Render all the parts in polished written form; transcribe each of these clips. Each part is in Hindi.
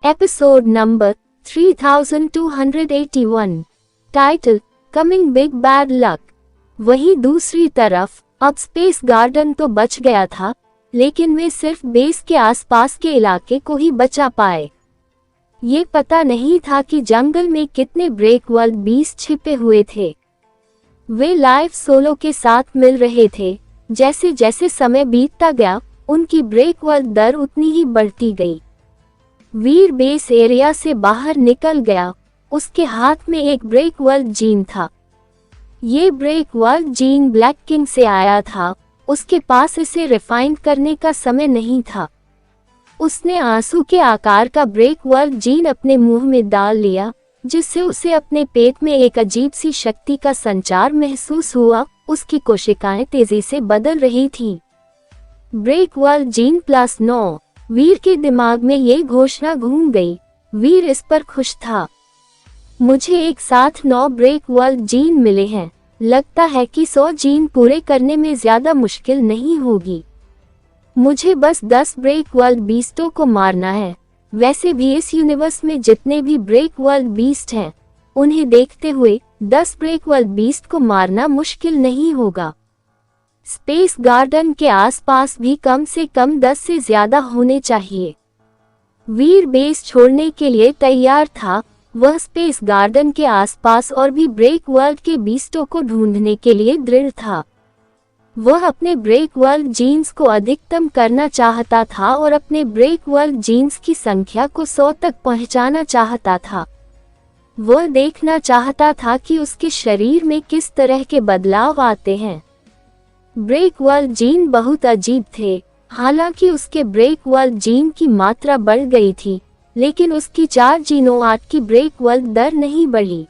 Episode number 3281। Title coming big bad luck. वहीं दूसरी तरफ अब स्पेस गार्डन तो बच गया था, लेकिन वे सिर्फ बेस के आसपास के इलाके को ही बचा पाए। ये पता नहीं था कि जंगल में कितने ब्रेक वर्ल्ड बीस्ट छिपे हुए थे। वे लाइफ सोलो के साथ मिल रहे थे। जैसे जैसे समय बीतता गया, उनकी ब्रेक वर्ल्ड दर उतनी ही बढ़ती गई। वीर बेस एरिया से बाहर निकल गया। उसके हाथ में एक ब्रेक वर्ल्ड जीन था। ये break world gene black king से आया था। उसके पास इसे रिफाइन करने का समय नहीं था। उसने आंसू के आकार का ब्रेक वर्ल्ड जीन अपने मुंह में डाल लिया, जिससे उसे अपने पेट में एक अजीब सी शक्ति का संचार महसूस हुआ। उसकी कोशिकाएं तेजी से बदल रही थीं। Break world gene +9। वीर के दिमाग में ये घोषणा घूम गई। वीर इस पर खुश था। मुझे एक साथ 9 ब्रेक वर्ल्ड जीन मिले हैं। लगता है कि 100 जीन पूरे करने में ज्यादा मुश्किल नहीं होगी। मुझे बस 10 ब्रेक वर्ल्ड बीस्टों को मारना है। वैसे भी इस यूनिवर्स में जितने भी ब्रेक वर्ल्ड बीस्ट हैं, उन्हें देखते हुए 10 ब्रेक वर्ल्ड बीस्ट को मारना मुश्किल नहीं होगा। स्पेस गार्डन के आसपास भी कम से कम 10 से ज्यादा होने चाहिए। वीर बेस छोड़ने के लिए तैयार था। वह स्पेस गार्डन के आसपास और भी ब्रेक वर्ल्ड के बीस्टों को ढूंढने के लिए दृढ़ था। वह अपने ब्रेक वर्ल्ड जीन्स को अधिकतम करना चाहता था और अपने ब्रेक वर्ल्ड जीन्स की संख्या को 100 तक पहुंचाना चाहता था। वह देखना चाहता था कि उसके शरीर में किस तरह के बदलाव आते हैं। ब्रेक वर्ल्ड जीन बहुत अजीब थे। हालांकि उसके ब्रेक वर्ल्ड जीन की मात्रा बढ़ गई थी, लेकिन उसकी 4 जीनों 8 की ब्रेक वर्ल्ड दर नहीं बढ़ी।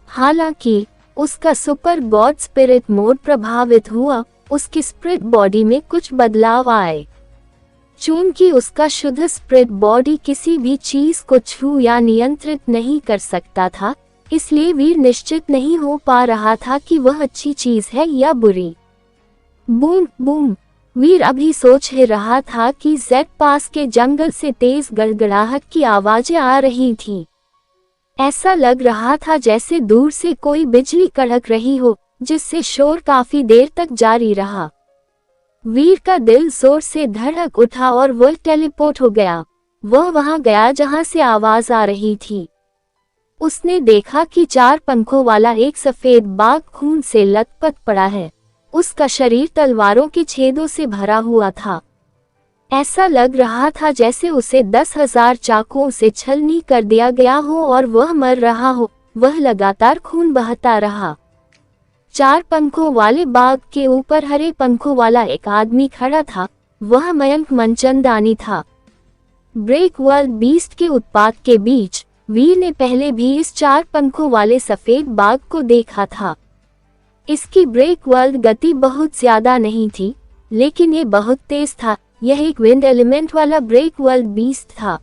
हालांकि उसका सुपर गॉड स्पिरिट मोड प्रभावित हुआ। उसकी स्पिरिट बॉडी में कुछ बदलाव आए। चूंकि उसका शुद्ध स्पिरिट बॉडी किसी भी चीज को छू या नियंत्रित नहीं कर सकता था, इसलिए वीर निश्चित नहीं हो पा रहा था कि वह अच्छी चीज है या बुरी। Boom boom. वीर अभी सोच ही रहा था कि जेड पास के जंगल से तेज गड़गड़ाहट की आवाजें आ रही थीं। ऐसा लग रहा था जैसे दूर से कोई बिजली कड़क रही हो, जिससे शोर काफी देर तक जारी रहा। वीर का दिल जोर से धड़क उठा और वह टेलीपोर्ट हो गया। वह वहां गया जहां से आवाज आ रही थी। उसने देखा कि 4 पंखों वाला एक सफेद बाघ खून से लथपथ पड़ा है। उसका शरीर तलवारों के छेदों से भरा हुआ था। ऐसा लग रहा था जैसे उसे 10,000 चाकुओं से छलनी कर दिया गया हो और वह मर रहा हो। वह लगातार खून बहता रहा। 4 पंखों वाले बाघ के ऊपर हरे पंखों वाला एक आदमी खड़ा था। वह मयंक मनचंदानी था। ब्रेक वर्ल्ड बीस्ट के उत्पात के बीच वीर ने पहले भी इस 4 पंखों वाले सफेद बाघ को देखा था। इसकी ब्रेक वर्ल्ड गति बहुत ज्यादा नहीं थी, लेकिन ये बहुत तेज था। यह एक विंड एलिमेंट वाला ब्रेक वर्ल्ड बीस्ट था।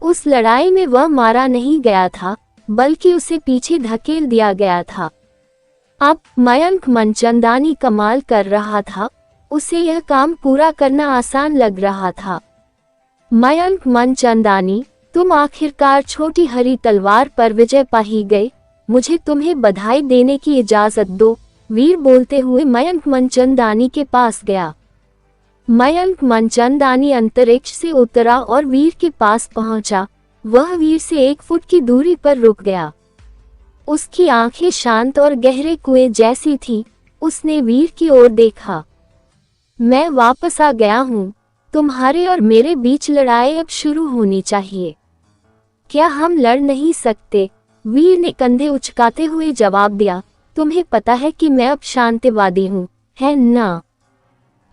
उस लड़ाई में वह मारा नहीं गया था, बल्कि उसे पीछे धकेल दिया गया था। अब मयंक मनचंदानी कमाल कर रहा था। उसे यह काम पूरा करना आसान लग रहा था। मयंक मनचंदानी, तुम आखिरकार छोटी हरी तलवार पर विजय पा ही गए। मुझे तुम्हें बधाई देने की इजाजत दो। वीर बोलते हुए मयंक मनचंदानी के पास गया। मयंक मनचंदानी अंतरिक्ष से उतरा और वीर के पास पहुंचा। वह वीर से 1 फुट की दूरी पर रुक गया। उसकी आंखें शांत और गहरे कुएं जैसी थी। उसने वीर की ओर देखा। मैं वापस आ गया हूँ। तुम्हारे और मेरे बीच लड़ाई अब शुरू होनी चाहिए। क्या हम लड़ नहीं सकते? वीर ने कंधे उचकाते हुए जवाब दिया। तुम्हें पता है कि मैं अब शांतिवादी हूँ, है ना?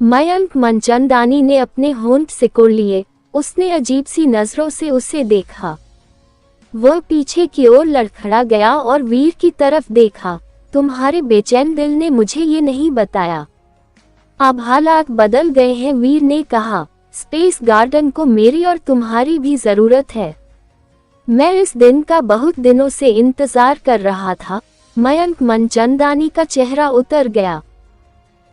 मयंक मनचंदानी ने अपने होंठ सिकोड़ लिए। उसने अजीब सी नजरों से उसे देखा। वह पीछे की ओर लड़खड़ा गया और वीर की तरफ देखा। तुम्हारे बेचैन दिल ने मुझे ये नहीं बताया। अब हालात बदल गए हैं, वीर ने कहा। स्पेस गार्डन को मेरी और तुम्हारी भी जरूरत है। मैं इस दिन का बहुत दिनों से इंतजार कर रहा था। मयंक मनचंदानी का चेहरा उतर गया।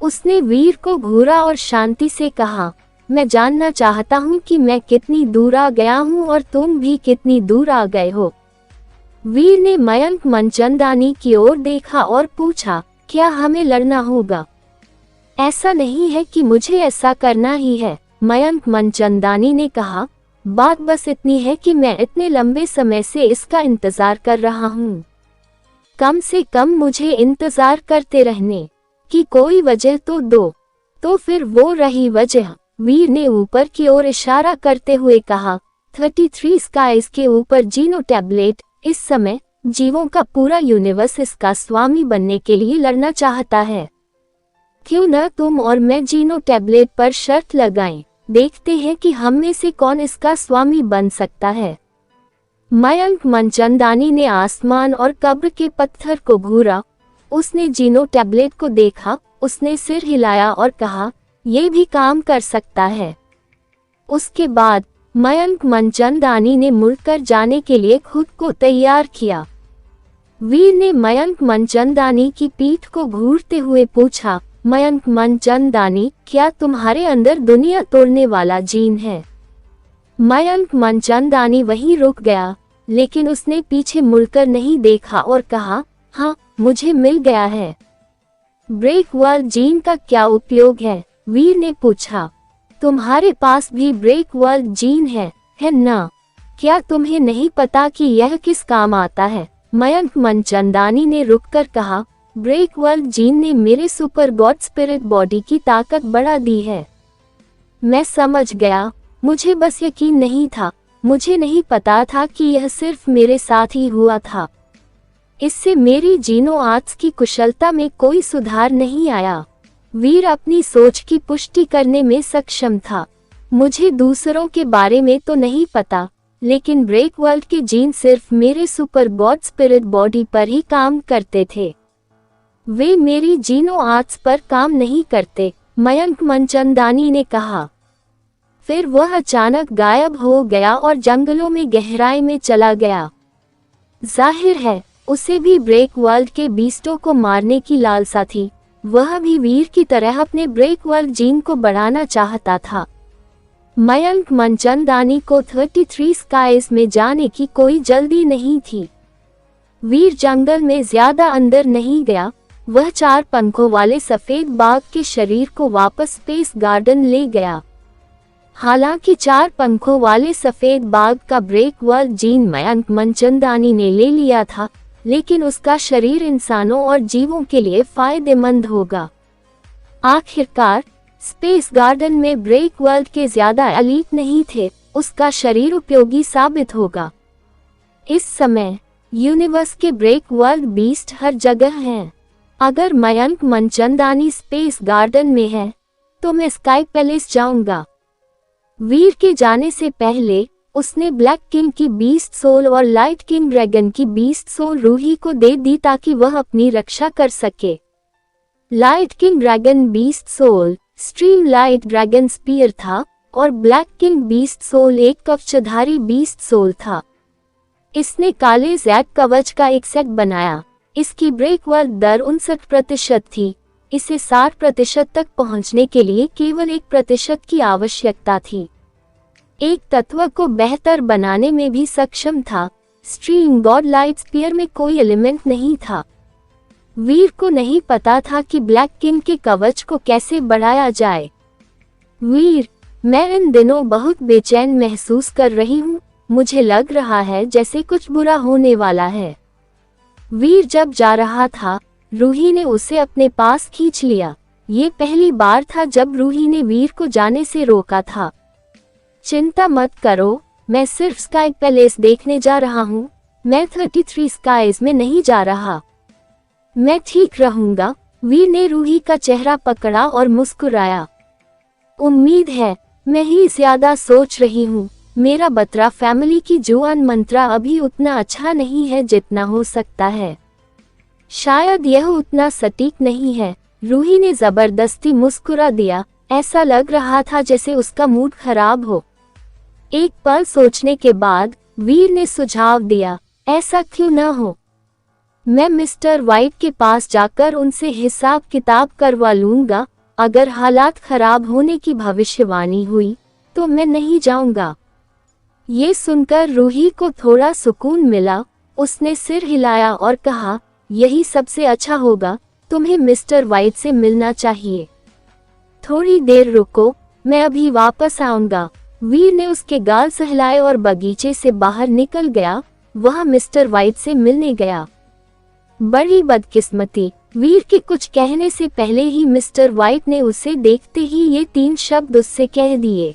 उसने वीर को घूरा और शांति से कहा, मैं जानना चाहता हूँ कि मैं कितनी दूर आ गया हूँ और तुम भी कितनी दूर आ गए हो। वीर ने मयंक मनचंदानी की ओर देखा और पूछा, क्या हमें लड़ना होगा? ऐसा नहीं है कि मुझे ऐसा करना ही है, मयंक मनचंदानी ने कहा। बात बस इतनी है कि मैं इतने लंबे समय से इसका इंतजार कर रहा हूँ। कम से कम मुझे इंतजार करते रहने की कोई वजह तो दो। तो फिर वो रही वजह, वीर ने ऊपर की ओर इशारा करते हुए कहा। 33 स्काइज के ऊपर जीनो टैबलेट इस समय जीवों का पूरा यूनिवर्स इसका स्वामी बनने के लिए लड़ना चाहता है। क्यों न तुम और मैं जीनो टैबलेट पर शर्त लगाएं, देखते हैं कि हम में से कौन इसका स्वामी बन सकता है। मयंक मनचंदानी ने आसमान और कब्र के पत्थर को घूरा। उसने जीनो टैबलेट को देखा, उसने सिर हिलाया और कहा, यह भी काम कर सकता है। उसके बाद मयंक मनचंदानी ने मुड़कर जाने के लिए खुद को तैयार किया। वीर ने मयंक मनचंदानी की पीठ को घूरते हुए पूछा, मयंक मनचंदानी, क्या तुम्हारे अंदर दुनिया तोड़ने वाला जीन है? मयंक मनचंदानी वहीं रुक गया, लेकिन उसने पीछे मुड़कर नहीं देखा और कहा, हाँ, मुझे मिल गया है। ब्रेक वर्ल्ड जीन का क्या उपयोग है? वीर ने पूछा। तुम्हारे पास भी ब्रेक वर्ल्ड जीन है ना? क्या तुम्हें नहीं पता कि यह किस काम आता है? मयंक मनचंदानी ने रुककर कहा, ब्रेक वर्ल्ड जीन ने मेरे सुपर गॉड स्पिरिट बॉडी की ताकत बढ़ा दी है। मैं समझ गया, मुझे बस यकीन नहीं था, मुझे नहीं पता था कि यह सिर्फ मेरे साथ ही हुआ था। इससे मेरी जीनो आर्ट्स की कुशलता में कोई सुधार नहीं आया। वीर अपनी सोच की पुष्टि करने में सक्षम था। मुझे दूसरों के बारे में तो नहीं पता, लेकिन ब्रेक वर्ल्ड के जीन सिर्फ मेरे सुपर गॉड स्पिरिट बॉडी पर ही काम करते थे। वे मेरी जीनो आर्ट्स पर काम नहीं करते, मयंक मनचंदानी ने कहा। फिर वह अचानक गायब हो गया और जंगलों में गहराई में चला गया। जाहिर है, उसे भी ब्रेक वर्ल्ड के बीस्टों को मारने की लालसा थी। वह भी वीर की तरह अपने ब्रेक वर्ल्ड जीन को बढ़ाना चाहता था। मयंक मनचंदानी को 33 स्काइज में जाने की कोई जल्दी नहीं थी। वीर जंगल में ज्यादा अंदर नहीं गया। वह 4 पंखों वाले सफेद बाघ के शरीर को वापस स्पेस गार्डन ले गया। हालांकि 4 पंखों वाले सफेद बाघ का break world gene Mayank Manchandani ने ले लिया था, लेकिन उसका शरीर इंसानों और जीवों के लिए फायदेमंद होगा। आखिरकार स्पेस गार्डन में ब्रेक वर्ल्ड के ज्यादा एलीट नहीं थे, उसका शरीर उपयोगी साबित होगा। इस समय यूनिवर्स के ब्रेक वर्ल्ड बीस्ट हर जगह हैं। अगर मयंक मनचंदानी स्पेस गार्डन में है, तो मैं स्काई पैलेस जाऊंगा। वीर के जाने से पहले उसने ब्लैक किंग की बीस्ट सोल और लाइट किंग ड्रैगन की बीस्ट सोल रूही को दे दी ताकि वह अपनी रक्षा कर सके। Light king dragon beast soul stream light dragon spear था और ब्लैक किंग बीस्ट सोल एक कवचधारी बीस्ट सोल था। इसने काले जैक कवच का एक सेट बनाया। इसकी ब्रेक वर्ल्ड दर 59% थी। इसे 60% तक पहुंचने के लिए केवल 1% की आवश्यकता थी। एक तत्व को बेहतर बनाने में भी सक्षम था। स्ट्रीम गॉड लाइट स्पीयर में कोई एलिमेंट नहीं था। वीर को नहीं पता था कि ब्लैक किंग के कवच को कैसे बढ़ाया जाए। वीर, मैं इन दिनों बहुत बेचैन महसूस कर रही हूँ। मुझे लग रहा है जैसे कुछ बुरा होने वाला है। वीर जब जा रहा था, रूही ने उसे अपने पास खींच लिया। ये पहली बार था जब रूही ने वीर को जाने से रोका था। चिंता मत करो, मैं सिर्फ स्काई पैलेस देखने जा रहा हूँ। मैं 33 स्काइज में नहीं जा रहा। मैं ठीक रहूंगा। वीर ने रूही का चेहरा पकड़ा और मुस्कुराया। उम्मीद है, मैं ही ज्यादा सोच रही हूँ। मेरा बत्रा फैमिली की जुआन मंत्रा अभी उतना अच्छा नहीं है जितना हो सकता है। शायद यह उतना सटीक नहीं है। रूही ने जबरदस्ती मुस्कुरा दिया। ऐसा लग रहा था जैसे उसका मूड खराब हो। एक पल सोचने के बाद वीर ने सुझाव दिया, ऐसा क्यों न हो, मैं मिस्टर वाइट के पास जाकर उनसे हिसाब किताब करवा लूंगा। अगर हालात खराब होने की भविष्यवाणी हुई तो मैं नहीं जाऊंगा। ये सुनकर रूही को थोड़ा सुकून मिला। उसने सिर हिलाया और कहा, यही सबसे अच्छा होगा, तुम्हें मिस्टर वाइट से मिलना चाहिए। थोड़ी देर रुको, मैं अभी वापस आऊंगा। वीर ने उसके गाल सहलाए और बगीचे से बाहर निकल गया। वह मिस्टर वाइट से मिलने गया। बड़ी बदकिस्मती, वीर के कुछ कहने से पहले ही मिस्टर वाइट ने उसे देखते ही ये 3 शब्द उससे कह दिए।